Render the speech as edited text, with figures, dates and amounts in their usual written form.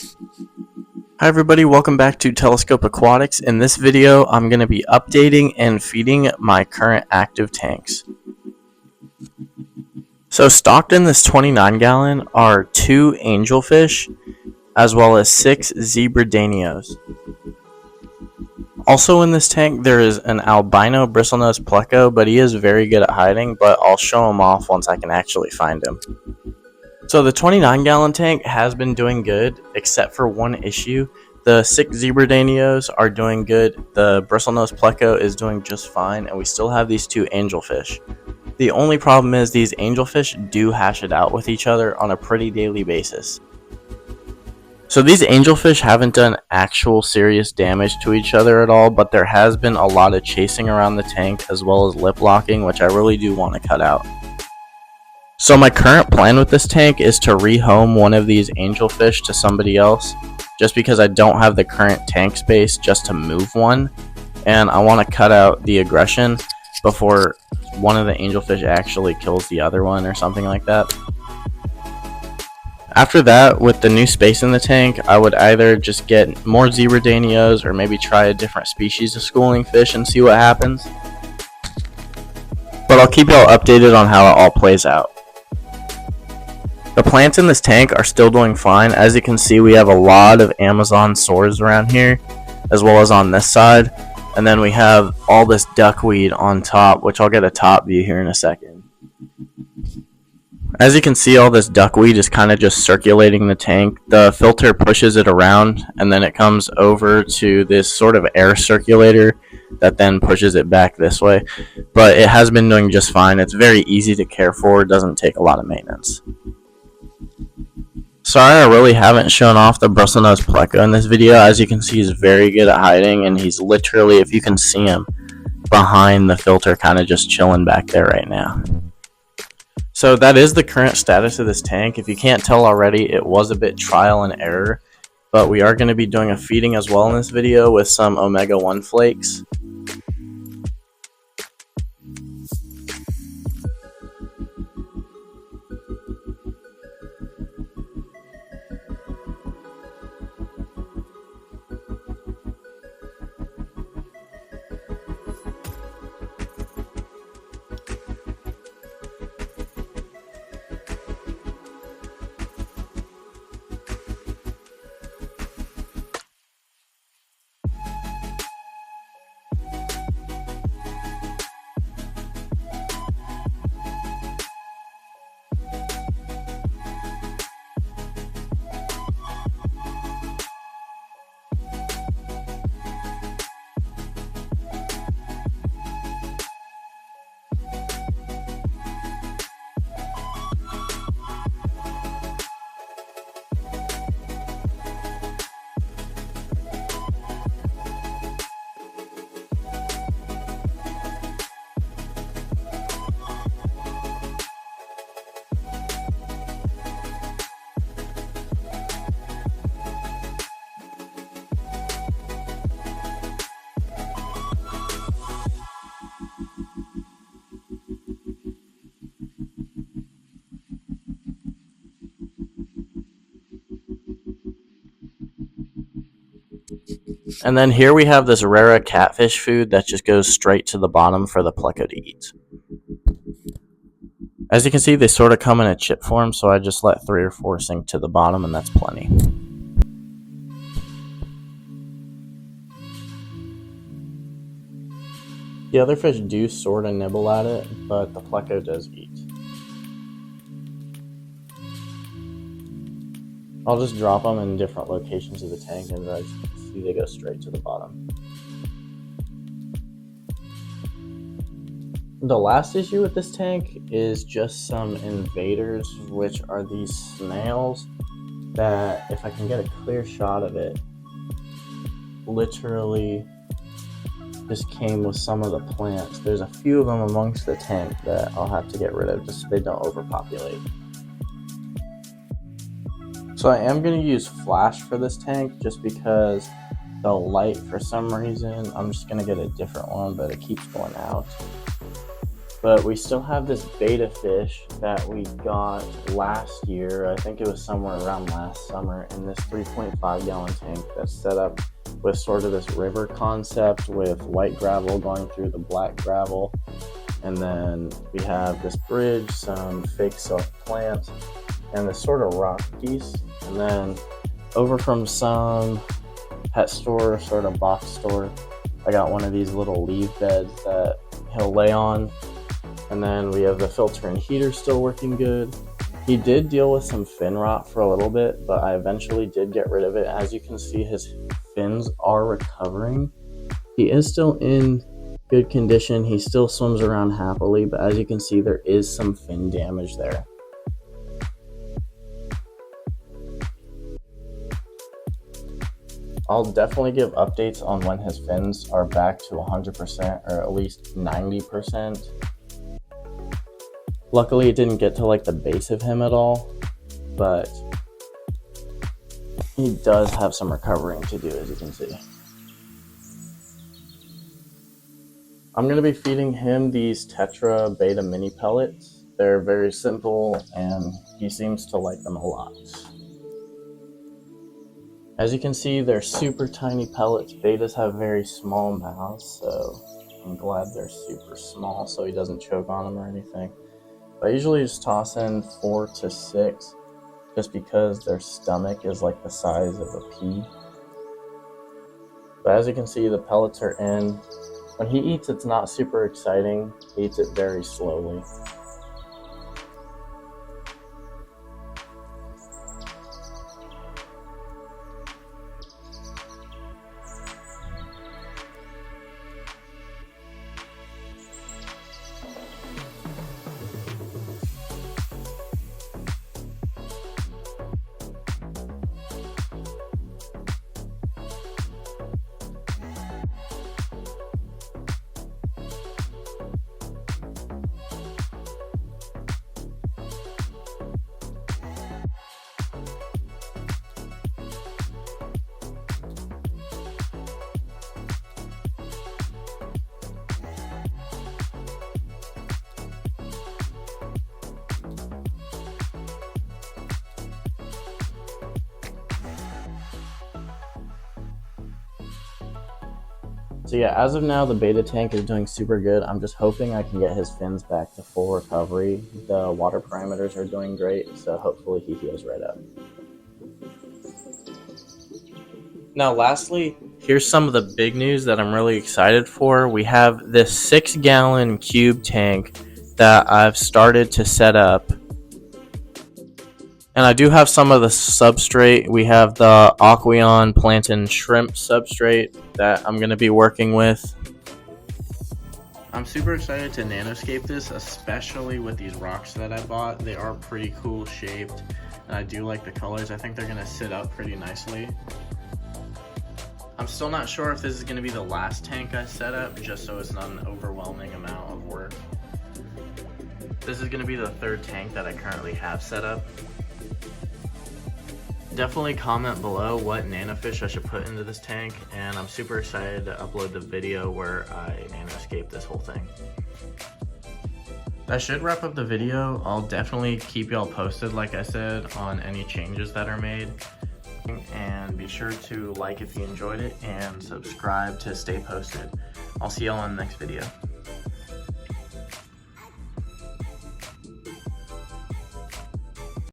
Hi everybody, welcome back to Telescope Aquatics. In this video, I'm going to be updating and feeding my current active tanks. So stocked in this 29 gallon are 2 angelfish, as well as 6 zebra danios. Also in this tank, there is an albino Bristlenose pleco, but he is very good at hiding, but I'll show him off once I can actually find him. So the 29 gallon tank has been doing good, except for one issue. The 6 zebra danios are doing good, the Bristlenose pleco is doing just fine, and we still have these 2 angelfish. The only problem is these angelfish do hash it out with each other on a pretty daily basis. So these angelfish haven't done actual serious damage to each other at all, but there has been a lot of chasing around the tank as well as lip locking, which I really do want to cut out. So my current plan with this tank is to rehome one of these angelfish to somebody else, just because I don't have the current tank space just to move one, and I want to cut out the aggression before one of the angelfish actually kills the other one or something like that. After that, with the new space in the tank, I would either just get more zebra danios or maybe try a different species of schooling fish and see what happens. But I'll keep y'all updated on how it all plays out. The plants in this tank are still doing fine. As you can see, we have a lot of Amazon swords around here, as well as on this side. And then we have all this duckweed on top, which I'll get a top view here in a second. As you can see, all this duckweed is kind of just circulating the tank. The filter pushes it around, and then it comes over to this sort of air circulator that then pushes it back this way. But it has been doing just fine. It's very easy to care for. It doesn't take a lot of maintenance. Sorry I really haven't shown off the Bristlenose pleco in this video. As you can see, he's very good at hiding, and he's literally, if you can see him, behind the filter, kind of just chilling back there right now. So that is the current status of this tank. If you can't tell already, it was a bit trial and error, but we are going to be doing a feeding as well in this video with some omega-1 flakes. And then here we have this rara catfish food that just goes straight to the bottom for the pleco to eat. As you can see, they sort of come in a chip form, so I just let 3 or 4 sink to the bottom, and that's plenty. The other fish do sort of nibble at it, but the pleco does eat. I'll just drop them in different locations of the tank, and as you can see, they go straight to the bottom. The last issue with this tank is just some invaders, which are these snails that, if I can get a clear shot of it, literally just came with some of the plants. There's a few of them amongst the tank that I'll have to get rid of just so they don't overpopulate. So I am going to use flash for this tank just because the light, for some reason, I'm just going to get a different one, but it keeps going out. But we still have this beta fish that we got last year. I think it was somewhere around last summer, in this 3.5 gallon tank that's set up with sort of this river concept with white gravel going through the black gravel. And then we have this bridge, some fake self plants, and this sort of rock piece. And then over from some pet store, sort of box store, I got one of these little leaf beds that he'll lay on. And then we have the filter and heater still working good. He did deal with some fin rot for a little bit, but I eventually did get rid of it. As you can see, his fins are recovering. He is still in good condition. He still swims around happily, but as you can see, there is some fin damage there. I'll definitely give updates on when his fins are back to 100% or at least 90%. Luckily, it didn't get to like the base of him at all, but he does have some recovering to do, as you can see. I'm going to be feeding him these Tetra Beta Mini pellets. They're very simple, and he seems to like them a lot. As you can see, they're super tiny pellets. Betas have very small mouths, so I'm glad they're super small so he doesn't choke on them or anything. I usually just toss in 4 to 6 just because their stomach is like the size of a pea. But as you can see, the pellets are in. When he eats, it's not super exciting. He eats it very slowly. So yeah, as of now, the beta tank is doing super good. I'm just hoping I can get his fins back to full recovery. The water parameters are doing great, so hopefully he heals right up. Now lastly, here's some of the big news that I'm really excited for. We have this 6-gallon cube tank that I've started to set up. And I do have some of the substrate. We have the Aquarium plantain shrimp substrate that I'm going to be working with. I'm super excited to nanoscape this, especially with these rocks that I bought. They are pretty cool shaped, and I do like the colors. I think they're going to sit up pretty nicely. I'm still not sure if this is going to be the last tank I set up, just so it's not an overwhelming amount of work. This is going to be the 3rd tank that I currently have set up. Definitely comment below what nanofish I should put into this tank, and I'm super excited to upload the video where I nanoscape this whole thing. That should wrap up the video. I'll definitely keep y'all posted, like I said, on any changes that are made. And be sure to like if you enjoyed it and subscribe to stay posted. I'll see y'all in the next video.